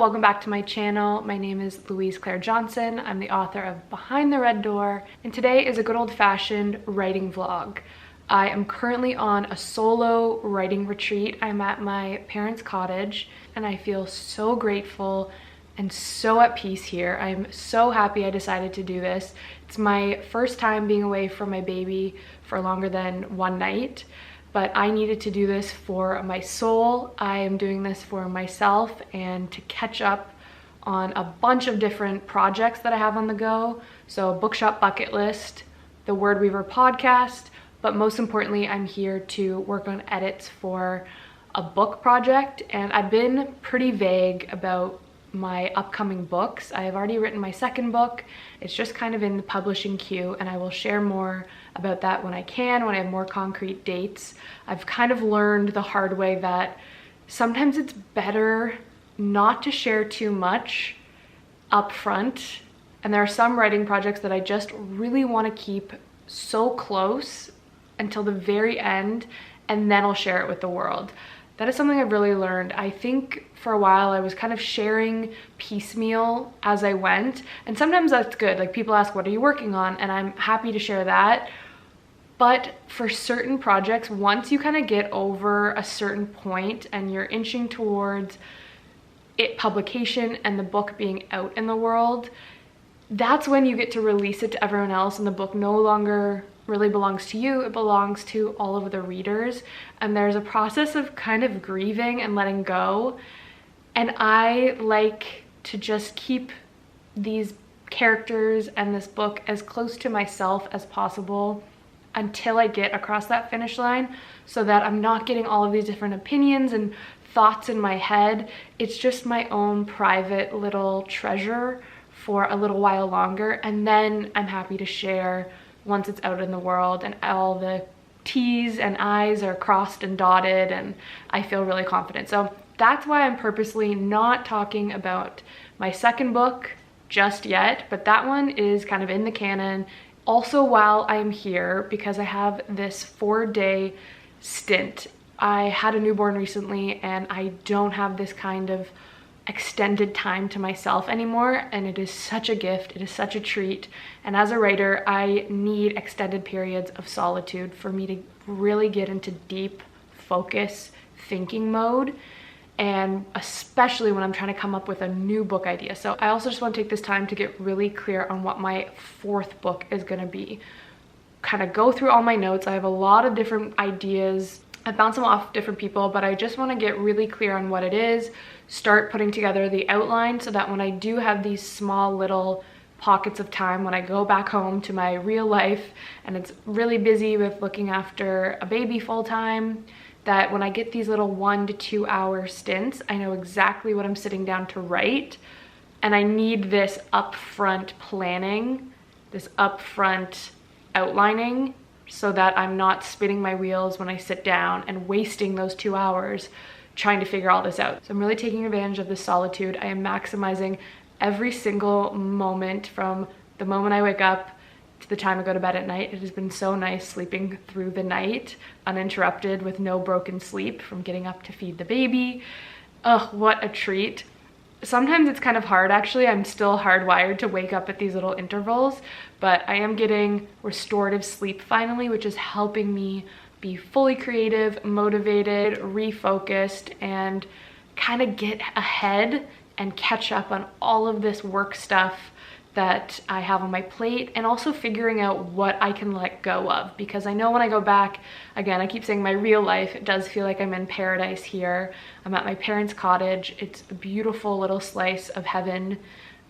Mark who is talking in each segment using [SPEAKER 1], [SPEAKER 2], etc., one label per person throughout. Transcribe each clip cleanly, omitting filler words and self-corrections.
[SPEAKER 1] welcome back to my channel. My name is Louise Claire Johnson. I'm the author of Behind the Red Door, and today is a good old-fashioned writing vlog. I am currently on a solo writing retreat. I'm at my parents' cottage, and I feel so grateful and so at peace here. I'm so happy I decided to do this. It's my first time being away from my baby for longer than one night, but I needed to do this for my soul. I am doing this for myself and to catch up on a bunch of different projects that I have on the go. So bookshop bucket list, the Word Weaver podcast, but most importantly, I'm here to work on edits for a book project. And I've been pretty vague about my upcoming books. I have already written my second book. It's just kind of in the publishing queue, and I will share more about that when I can, when I have more concrete dates. I've kind of learned the hard way that sometimes it's better not to share too much up front. And there are some writing projects that I just really want to keep so close until the very end, and then I'll share it with the world. That is something I've really learned. I think for a while I was kind of sharing piecemeal as I went, and sometimes that's good. Like, people ask, what are you working on? And I'm happy to share that. But for certain projects, once you kind of get over a certain point and you're inching towards it publication and the book being out in the world, that's when you get to release it to everyone else, and the book no longer really belongs to you, it belongs to all of the readers. And there's a process of kind of grieving and letting go. And I like to just keep these characters and this book as close to myself as possible until I get across that finish line, so that I'm not getting all of these different opinions and thoughts in my head. It's just my own private little treasure for a little while longer, and then I'm happy to share once it's out in the world and all the T's and I's are crossed and dotted, and I feel really confident. So that's why I'm purposely not talking about my second book just yet, but that one is kind of in the canon. Also, while I'm here, because I have this 4-day stint. I had a newborn recently, and I don't have this kind of extended time to myself anymore, and it is such a gift, it is such a treat. And as a writer, I need extended periods of solitude for me to really get into deep focus thinking mode, and especially when I'm trying to come up with a new book idea. So I also just want to take this time to get really clear on what my 4th book is going to be. Kind of go through all my notes. I have a lot of different ideas. I bounced them off different people, but I just want to get really clear on what it is, start putting together the outline, so that when I do have these small little pockets of time, when I go back home to my real life and it's really busy with looking after a baby full time, that when I get these little 1 to 2 hour stints, I know exactly what I'm sitting down to write. And I need this upfront planning, this upfront outlining, so that I'm not spinning my wheels when I sit down and wasting those 2 hours trying to figure all this out. So I'm really taking advantage of this solitude. I am maximizing every single moment, from the moment I wake up to the time I go to bed at night. It has been so nice sleeping through the night uninterrupted with no broken sleep from getting up to feed the baby. Oh, what a treat. Sometimes it's kind of hard, actually. I'm still hardwired to wake up at these little intervals, but I am getting restorative sleep finally, which is helping me be fully creative, motivated, refocused, and kind of get ahead and catch up on all of this work stuff that I have on my plate, and also figuring out what I can let go of, because I know when I go back, again, I keep saying my real life, it does feel like I'm in paradise here. I'm at my parents' cottage. It's a beautiful little slice of heaven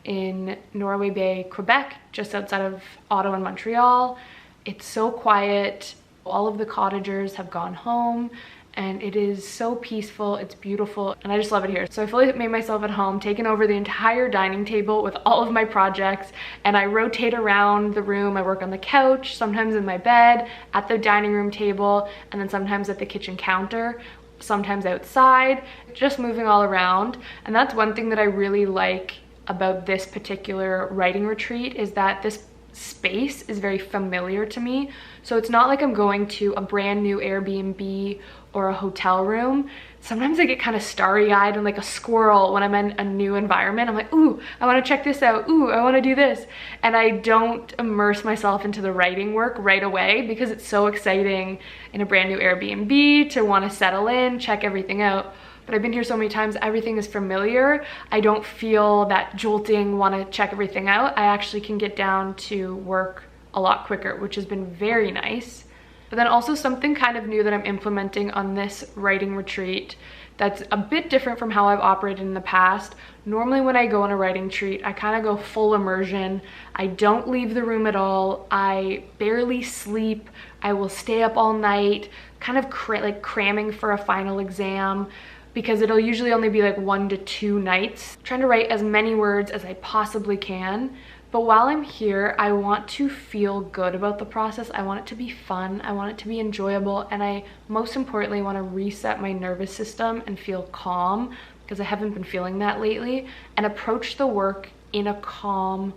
[SPEAKER 1] in Norway Bay, Quebec, just outside of Ottawa and Montreal. It's so quiet. All of the cottagers have gone home, and it is so peaceful, it's beautiful, and I just love it here. So I fully made myself at home, taken over the entire dining table with all of my projects, and I rotate around the room. I work on the couch, sometimes in my bed, at the dining room table, and then sometimes at the kitchen counter, sometimes outside, just moving all around. And that's one thing that I really like about this particular writing retreat, is that this space is very familiar to me. So it's not like I'm going to a brand new Airbnb or a hotel room. Sometimes I get kind of starry-eyed and like a squirrel when I'm in a new environment. I'm like, ooh, I want to check this out. Ooh, I want to do this. And I don't immerse myself into the writing work right away, because it's so exciting in a brand new Airbnb to want to settle in, check everything out. But I've been here so many times, everything is familiar. I don't feel that jolting, want to check everything out. I actually can get down to work a lot quicker, which has been very nice. But then also something kind of new that I'm implementing on this writing retreat that's a bit different from how I've operated in the past. Normally when I go on a writing retreat, I kind of go full immersion. I don't leave the room at all. I barely sleep. I will stay up all night, kind of cramming for a final exam, because it'll usually only be like 1 to 2 nights. I'm trying to write as many words as I possibly can. But while I'm here, I want to feel good about the process. I want it to be fun. I want it to be enjoyable. And I, most importantly, want to reset my nervous system and feel calm, because I haven't been feeling that lately, and approach the work in a calm,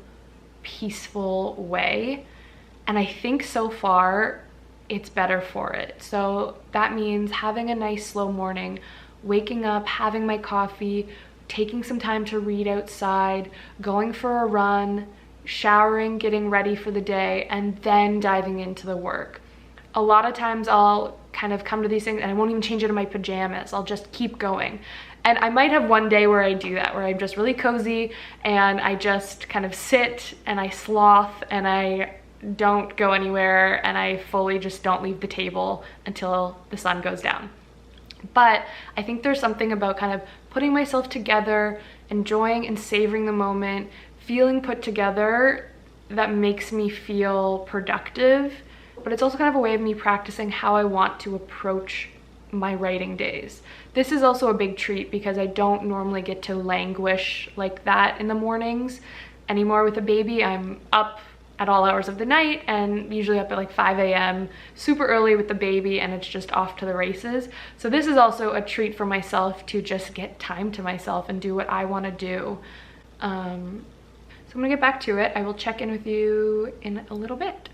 [SPEAKER 1] peaceful way. And I think so far it's better for it. So that means having a nice slow morning, waking up, having my coffee, taking some time to read outside, going for a run, showering, getting ready for the day, and then diving into the work. A lot of times I'll kind of come to these things and I won't even change into my pajamas. I'll just keep going. And I might have one day where I do that, where I'm just really cozy and I just kind of sit and I sloth and I don't go anywhere and I fully just don't leave the table until the sun goes down. But I think there's something about kind of putting myself together, enjoying and savoring the moment, feeling put together that makes me feel productive. But it's also kind of a way of me practicing how I want to approach my writing days. This is also a big treat because I don't normally get to languish like that in the mornings anymore with a baby. I'm up at all hours of the night and usually up at like 5 a.m. super early with the baby, and it's just off to the races. So this is also a treat for myself to just get time to myself and do what I want to do. So I'm gonna get back to it. I will check in with you in a little bit.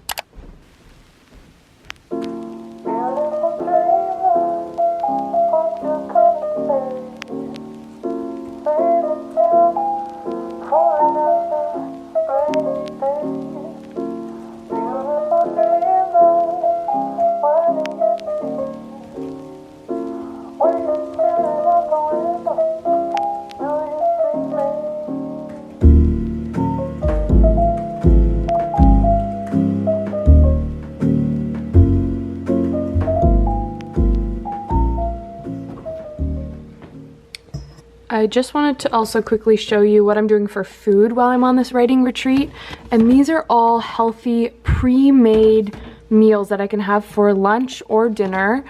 [SPEAKER 1] I just wanted to also quickly show you what I'm doing for food while I'm on this writing retreat. And these are all healthy, pre-made meals that I can have for lunch or dinner,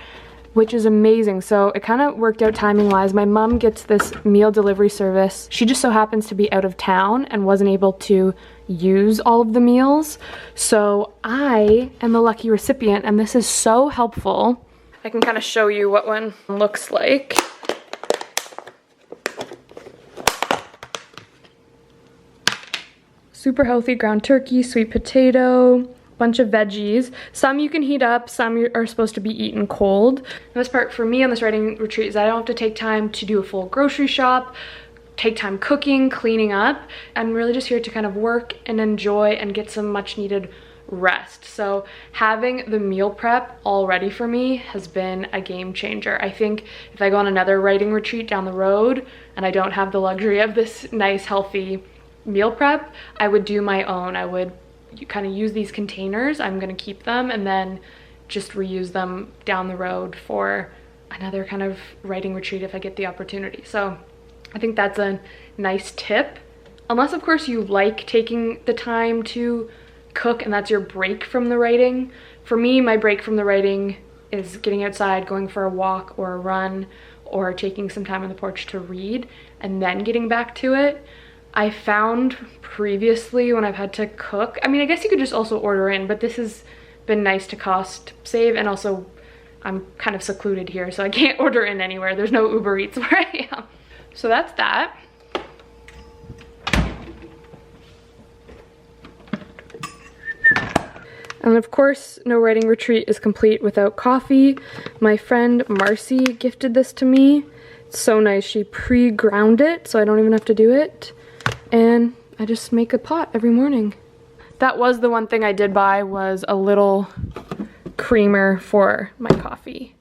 [SPEAKER 1] which is amazing. So it kind of worked out timing-wise. My mom gets this meal delivery service. She just so happens to be out of town and wasn't able to use all of the meals. So I am the lucky recipient, and this is so helpful. I can kind of show you what one looks like. Super healthy ground turkey, sweet potato, bunch of veggies. Some you can heat up, some are supposed to be eaten cold. The best part for me on this writing retreat is that I don't have to take time to do a full grocery shop, take time cooking, cleaning up. I'm really just here to kind of work and enjoy and get some much needed rest. So having the meal prep all ready for me has been a game changer. I think if I go on another writing retreat down the road and I don't have the luxury of this nice healthy meal prep, I would do my own. I would kind of use these containers. I'm going to keep them and then just reuse them down the road for another kind of writing retreat if I get the opportunity. So I think that's a nice tip. Unless of course you like taking the time to cook and that's your break from the writing. For me, my break from the writing is getting outside, going for a walk or a run, or taking some time on the porch to read and then getting back to it. I found previously when I've had to cook, I mean, I guess you could just also order in, but this has been nice to cost save, and also I'm kind of secluded here, so I can't order in anywhere. There's no Uber Eats where I am. So that's that. And of course, no writing retreat is complete without coffee. My friend Marcy gifted this to me. It's so nice. She pre-ground it, so I don't even have to do it. And I just make a pot every morning. That was the one thing I did buy, was a little creamer for my coffee.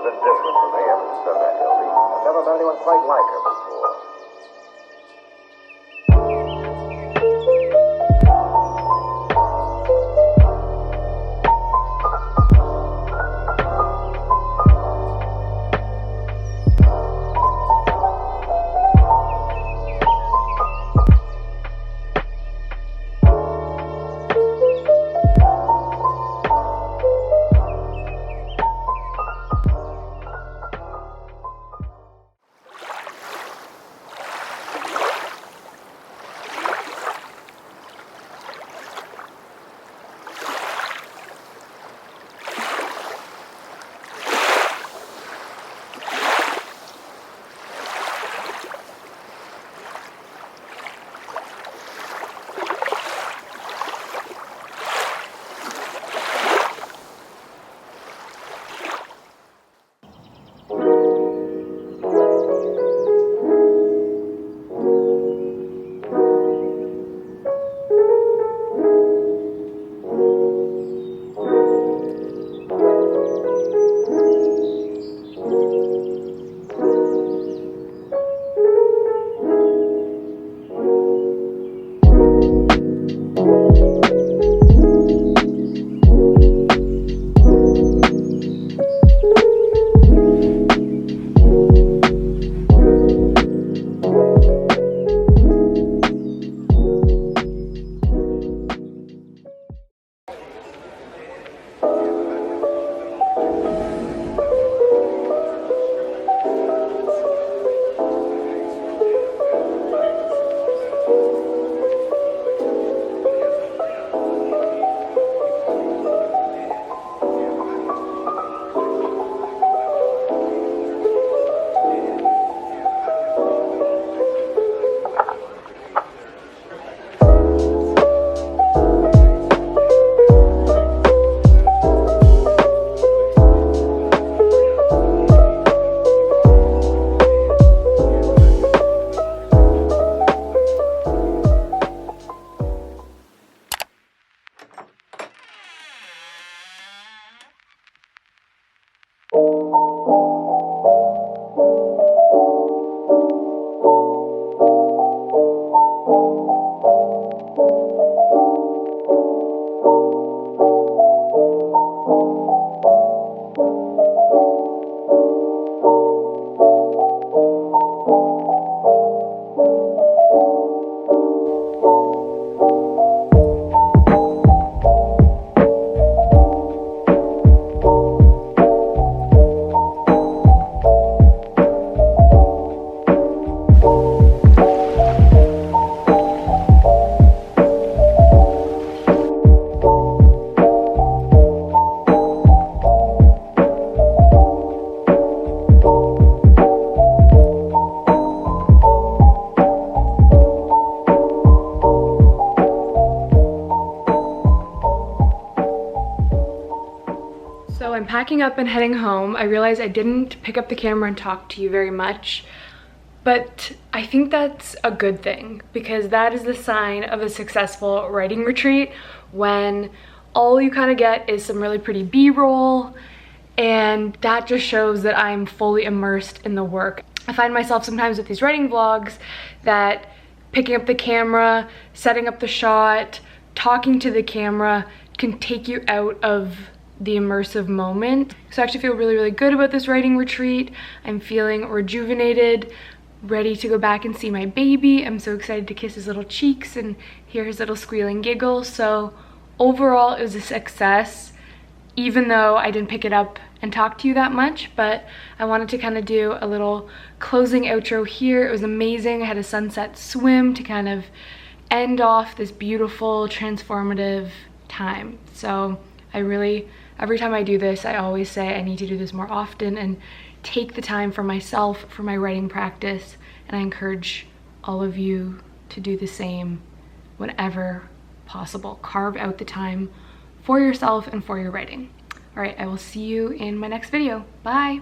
[SPEAKER 2] been different from the ever said that, Hildy. I've never met anyone quite like her before.
[SPEAKER 1] So I'm packing up and heading home. I realized I didn't pick up the camera and talk to you very much, but I think that's a good thing because that is the sign of a successful writing retreat when all you kind of get is some really pretty B-roll, and that just shows that I'm fully immersed in the work. I find myself sometimes with these writing vlogs that picking up the camera, setting up the shot, talking to the camera can take you out of the immersive moment. So I actually feel really, really good about this writing retreat. I'm feeling rejuvenated, ready to go back and see my baby. I'm so excited to kiss his little cheeks and hear his little squealing giggle. So overall, it was a success, even though I didn't pick it up and talk to you that much, but I wanted to kind of do a little closing outro here. It was amazing. I had a sunset swim to kind of end off this beautiful, transformative time. So I really, every time I do this, I always say I need to do this more often and take the time for myself, for my writing practice, and I encourage all of you to do the same whenever possible. Carve out the time for yourself and for your writing. All right, I will see you in my next video. Bye.